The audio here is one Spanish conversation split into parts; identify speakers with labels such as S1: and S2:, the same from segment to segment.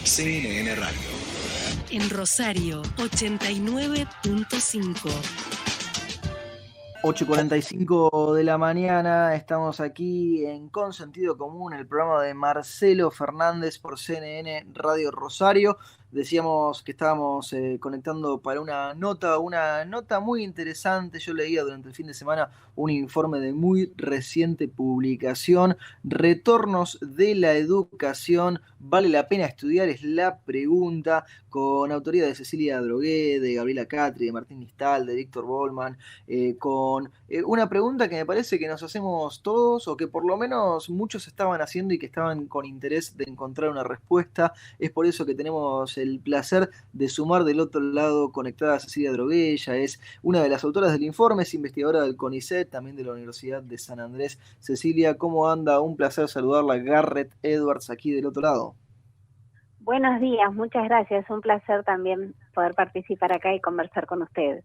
S1: CNN Radio.
S2: En Rosario, 89.5.
S3: 8:45 de la mañana, estamos aquí en Con Sentido Común, el programa de Marcelo Fernández por CNN Radio Rosario. Decíamos que estábamos conectando para una nota muy interesante. Yo leía durante el fin de semana un informe de muy reciente publicación, Retornos de la Educación, ¿vale la pena estudiar? Es la pregunta, con autoría de Cecilia Drogué, de Gabriela Catri, de Martín Nistal, de Víctor Bollman, con una pregunta que me parece que nos hacemos todos, o que por lo menos muchos estaban haciendo y que estaban con interés de encontrar una respuesta. Es por eso que tenemos el placer de sumar del otro lado conectada a Cecilia Drogué. Ella es una de las autoras del informe, es investigadora del CONICET, también de la Universidad de San Andrés. Cecilia, ¿cómo anda? Un placer saludarla. Garrett Edwards aquí del otro lado.
S4: Buenos días, muchas gracias. Un placer también poder participar acá y conversar con ustedes.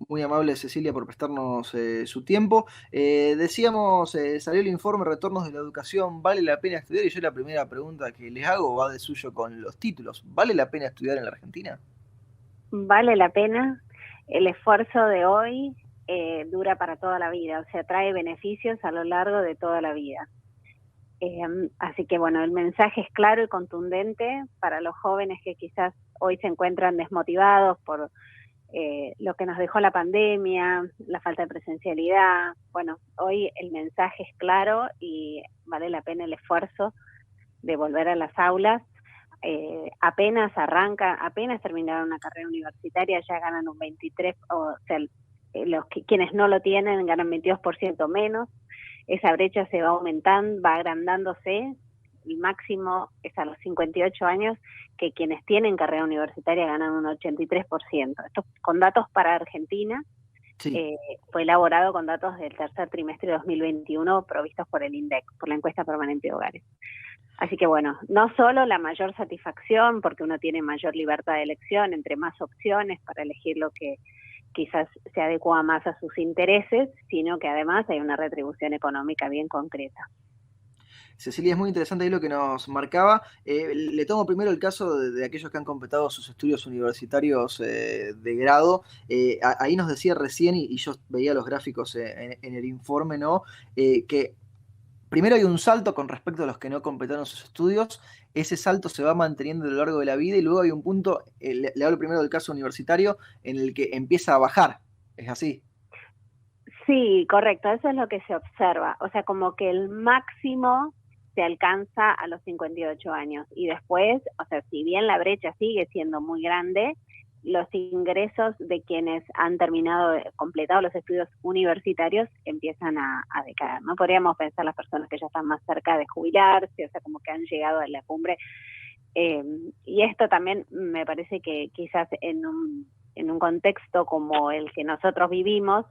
S3: Muy amable, Cecilia, por prestarnos su tiempo. Decíamos, salió el informe Retornos de la Educación, ¿vale la pena estudiar? Y yo la primera pregunta que les hago va de suyo con los títulos. ¿Vale la pena estudiar en la Argentina?
S4: Vale la pena. El esfuerzo de hoy dura para toda la vida, o sea, trae beneficios a lo largo de toda la vida. Así que bueno, el mensaje es claro y contundente para los jóvenes que quizás hoy se encuentran desmotivados por lo que nos dejó la pandemia, la falta de presencialidad. Bueno, hoy el mensaje es claro y vale la pena el esfuerzo de volver a las aulas. Apenas terminaron una carrera universitaria, ya ganan un 23%, o sea, quienes no lo tienen ganan 22% menos. Esa brecha se va aumentando, va agrandándose. El máximo es a los 58 años, que quienes tienen carrera universitaria ganan un 83%. Esto con datos para Argentina. Sí. Fue elaborado con datos del tercer trimestre de 2021 provistos por el INDEC, por la encuesta permanente de hogares. Así que bueno, no solo la mayor satisfacción, porque uno tiene mayor libertad de elección, entre más opciones para elegir lo que quizás se adecua más a sus intereses, sino que además hay una retribución económica bien concreta.
S3: Cecilia, es muy interesante ahí lo que nos marcaba. Le tomo primero el caso de aquellos que han completado sus estudios universitarios de grado. Ahí nos decía recién, y yo veía los gráficos en el informe, ¿no? Que primero hay un salto con respecto a los que no completaron sus estudios. Ese salto se va manteniendo a lo largo de la vida y luego hay un punto, le hablo primero del caso universitario, en el que empieza a bajar. ¿Es así?
S4: Sí, correcto. Eso es lo que se observa. O sea, como que el máximo se alcanza a los 58 años y después, o sea, si bien la brecha sigue siendo muy grande, los ingresos de quienes han completado los estudios universitarios empiezan a decaer, ¿no? Podríamos pensar las personas que ya están más cerca de jubilarse, o sea, como que han llegado a la cumbre. Y esto también me parece que quizás en un contexto como el que nosotros vivimos,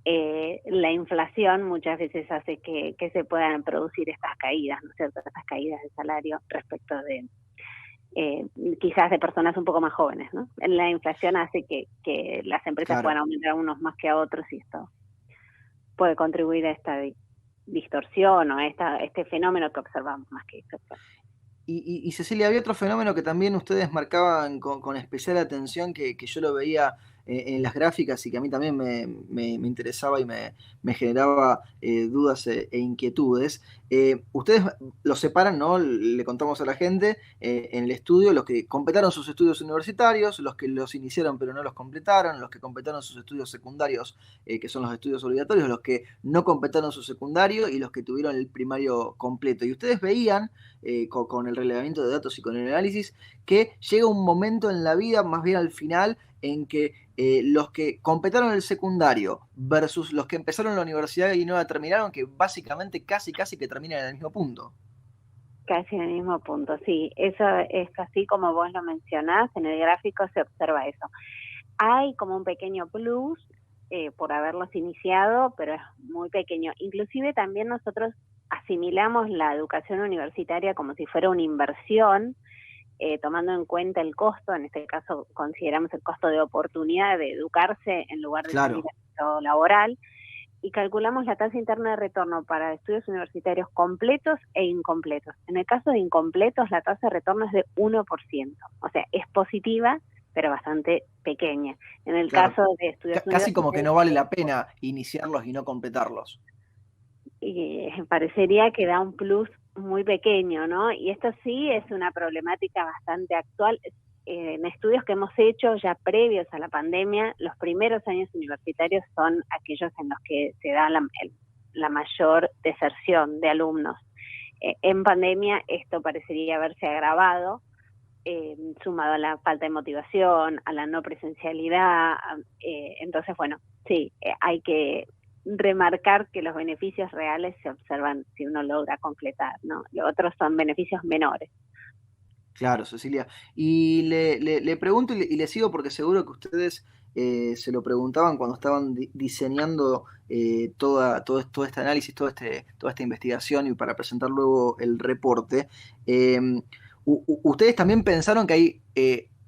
S4: la inflación muchas veces hace que se puedan producir estas caídas, ¿no es cierto? Estas caídas de salario respecto de quizás de personas un poco más jóvenes, ¿no? La inflación hace que las empresas puedan aumentar a unos más que a otros y esto puede contribuir a esta distorsión o a este fenómeno que observamos más que eso.
S3: Y Cecilia, había otro fenómeno que también ustedes marcaban con especial atención, que yo lo veía en las gráficas y que a mí también me interesaba y me generaba dudas e inquietudes. Ustedes los separan, ¿no? Le contamos a la gente en el estudio los que completaron sus estudios universitarios, los que los iniciaron pero no los completaron, los que completaron sus estudios secundarios, que son los estudios obligatorios, los que no completaron su secundario y los que tuvieron el primario completo. Y ustedes veían con el relevamiento de datos y con el análisis que llega un momento en la vida, más bien al final, en que los que completaron el secundario versus los que empezaron la universidad y no la terminaron, que básicamente casi que terminan en el mismo punto.
S4: Casi en el mismo punto, sí. Eso es así como vos lo mencionás, en el gráfico se observa eso. Hay como un pequeño plus por haberlos iniciado, pero es muy pequeño. Inclusive también nosotros asimilamos la educación universitaria como si fuera una inversión, tomando en cuenta el costo. En este caso consideramos el costo de oportunidad de educarse en lugar de salir al mercado laboral. y calculamos la tasa interna de retorno para estudios universitarios completos e incompletos. En el caso de incompletos, la tasa de retorno es de 1%, o sea, es positiva, pero bastante pequeña. En el
S3: Claro.
S4: caso de estudios
S3: Casi como que no vale la
S4: universitarios,
S3: pena iniciarlos y no completarlos.
S4: y parecería que da un plus muy pequeño, ¿no? Y esto sí es una problemática bastante actual. En estudios que hemos hecho ya previos a la pandemia, los primeros años universitarios son aquellos en los que se da la mayor deserción de alumnos. En pandemia esto parecería haberse agravado, sumado a la falta de motivación, a la no presencialidad. Entonces, bueno, sí, hay que remarcar que los beneficios reales se observan si uno logra completar, ¿no? Los otros son beneficios menores.
S3: Claro, Cecilia. Y le pregunto y le sigo porque seguro que ustedes se lo preguntaban cuando estaban diseñando todo este análisis, toda esta investigación y para presentar luego el reporte. Eh, Ustedes también pensaron que hay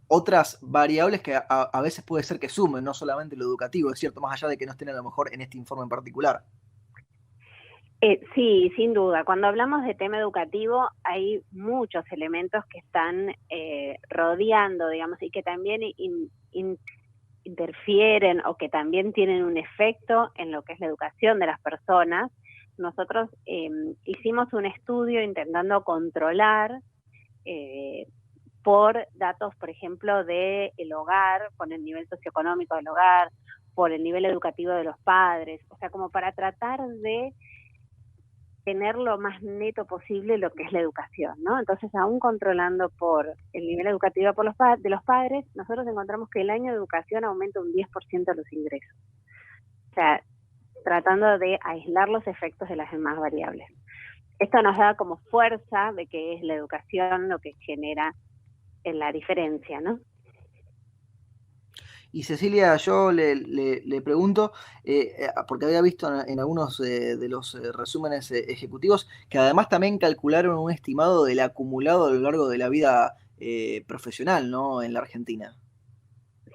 S3: otras variables que a veces puede ser que sumen, no solamente lo educativo, es cierto, más allá de que no estén a lo mejor en este informe en particular.
S4: Sí, sin duda. Cuando hablamos de tema educativo, hay muchos elementos que están rodeando, digamos, y que también interfieren o que también tienen un efecto en lo que es la educación de las personas. Nosotros hicimos un estudio intentando controlar por datos, por ejemplo, del hogar, por el nivel socioeconómico del hogar, por el nivel educativo de los padres, o sea, como para tratar de tener lo más neto posible lo que es la educación, ¿no? Entonces, aún controlando por el nivel educativo de los padres, nosotros encontramos que el año de educación aumenta un 10% los ingresos. O sea, tratando de aislar los efectos de las demás variables. Esto nos da como fuerza de que es la educación lo que genera la diferencia, ¿no?
S3: Y Cecilia, yo le pregunto, porque había visto en algunos de los resúmenes ejecutivos que además también calcularon un estimado del acumulado a lo largo de la vida profesional, ¿no? En la Argentina.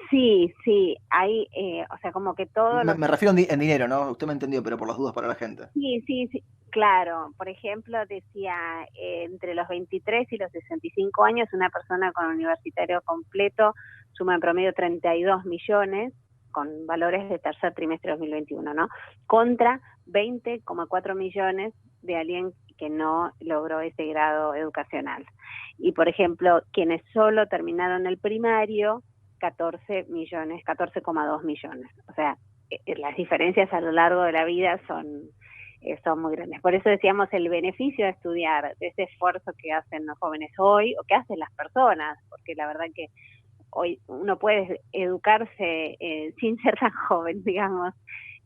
S4: Sí, sí, hay, o sea, como que todos
S3: Me,
S4: los...
S3: me refiero en dinero, ¿no? Usted me entendió, pero por las dudas para la gente.
S4: Sí, sí, sí, claro. Por ejemplo, decía, entre los 23 y los 65 años, una persona con universitario completo suma en promedio 32 millones, con valores de tercer trimestre de 2021, ¿no? Contra 20,4 millones de alguien que no logró ese grado educacional. Y, por ejemplo, quienes solo terminaron el primario, 14 millones, 14,2 millones. O sea, las diferencias a lo largo de la vida son muy grandes. Por eso decíamos el beneficio de estudiar, de ese esfuerzo que hacen los jóvenes hoy, o que hacen las personas, porque la verdad que hoy uno puede educarse sin ser tan joven, digamos,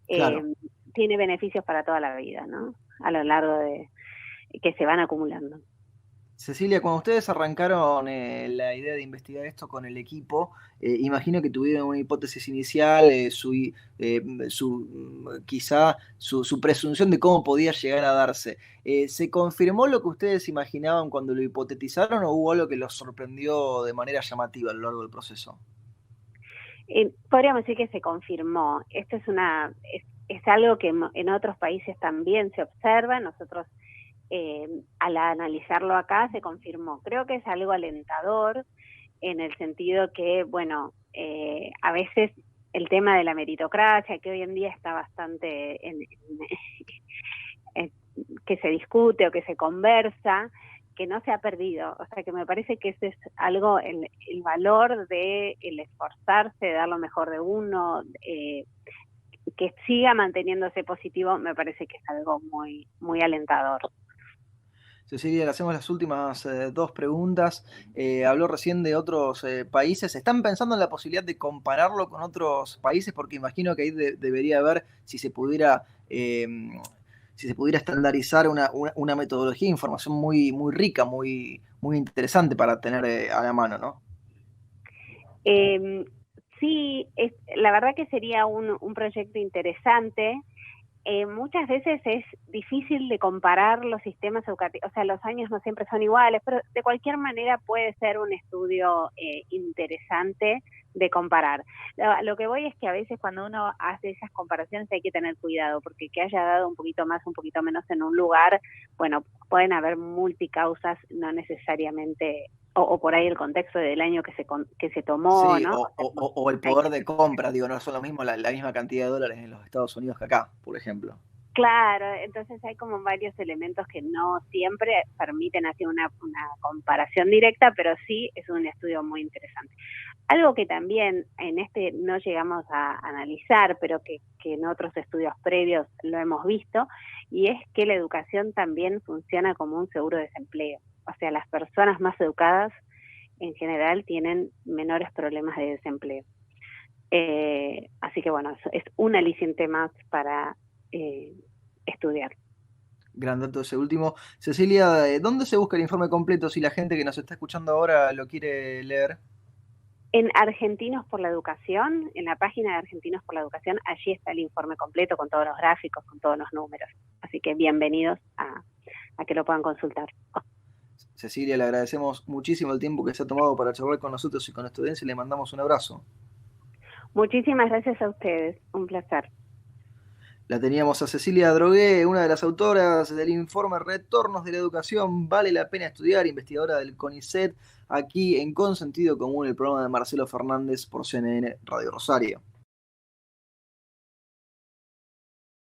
S3: Claro.
S4: tiene beneficios para toda la vida, ¿no? A lo largo de que se van acumulando.
S3: Cecilia, cuando ustedes arrancaron la idea de investigar esto con el equipo, imagino que tuvieron una hipótesis inicial, quizá su presunción de cómo podía llegar a darse. ¿Se confirmó lo que ustedes imaginaban cuando lo hipotetizaron o hubo algo que los sorprendió de manera llamativa a lo largo del proceso?
S4: Podríamos decir que se confirmó. Esto es algo que en otros países también se observa. Nosotros al analizarlo acá se confirmó. Creo que es algo alentador en el sentido que, bueno, a veces el tema de la meritocracia, que hoy en día está bastante que se discute o que se conversa, que no se ha perdido. O sea, que me parece que ese es algo, el valor de el esforzarse, de dar lo mejor de uno, que siga manteniéndose positivo, me parece que es algo muy, muy alentador.
S3: Cecilia, le hacemos las últimas dos preguntas. Habló recién de otros países. ¿Están pensando en la posibilidad de compararlo con otros países? Porque imagino que ahí debería haber si se pudiera estandarizar una metodología de información muy, muy rica, muy, muy interesante para tener a la mano, ¿no?
S4: Sí, la verdad que sería un proyecto interesante. Muchas veces es difícil de comparar los sistemas educativos, o sea, los años no siempre son iguales, pero de cualquier manera puede ser un estudio interesante de comparar. Lo que voy es que a veces cuando uno hace esas comparaciones hay que tener cuidado, porque que haya dado un poquito más, un poquito menos en un lugar, bueno, pueden haber multicausas, no necesariamente, o por ahí el contexto del año que se tomó,
S3: Sí,
S4: ¿no?
S3: o el poder de compra, digo, no son lo mismo la misma cantidad de dólares en los Estados Unidos que acá, por ejemplo.
S4: Claro, entonces hay como varios elementos que no siempre permiten hacer una comparación directa, pero sí es un estudio muy interesante. Algo que también en este no llegamos a analizar, pero que en otros estudios previos lo hemos visto, y es que la educación también funciona como un seguro de desempleo. O sea, las personas más educadas en general tienen menores problemas de desempleo. Así que bueno, es un aliciente más para estudiar.
S3: Gran dato ese último. Cecilia, ¿dónde se busca el informe completo si la gente que nos está escuchando ahora lo quiere leer?
S4: En Argentinos por la Educación, en la página de Argentinos por la Educación, allí está el informe completo con todos los gráficos, con todos los números. Así que bienvenidos a que lo puedan consultar.
S3: Cecilia, le agradecemos muchísimo el tiempo que se ha tomado para charlar con nosotros y con nuestra audiencia y le mandamos un abrazo.
S4: Muchísimas gracias a ustedes, un placer.
S3: La teníamos a Cecilia Drogué, una de las autoras del informe Retornos de la Educación, vale la pena estudiar, investigadora del CONICET, aquí en Con Sentido Común, el programa de Marcelo Fernández por CNN Radio Rosario.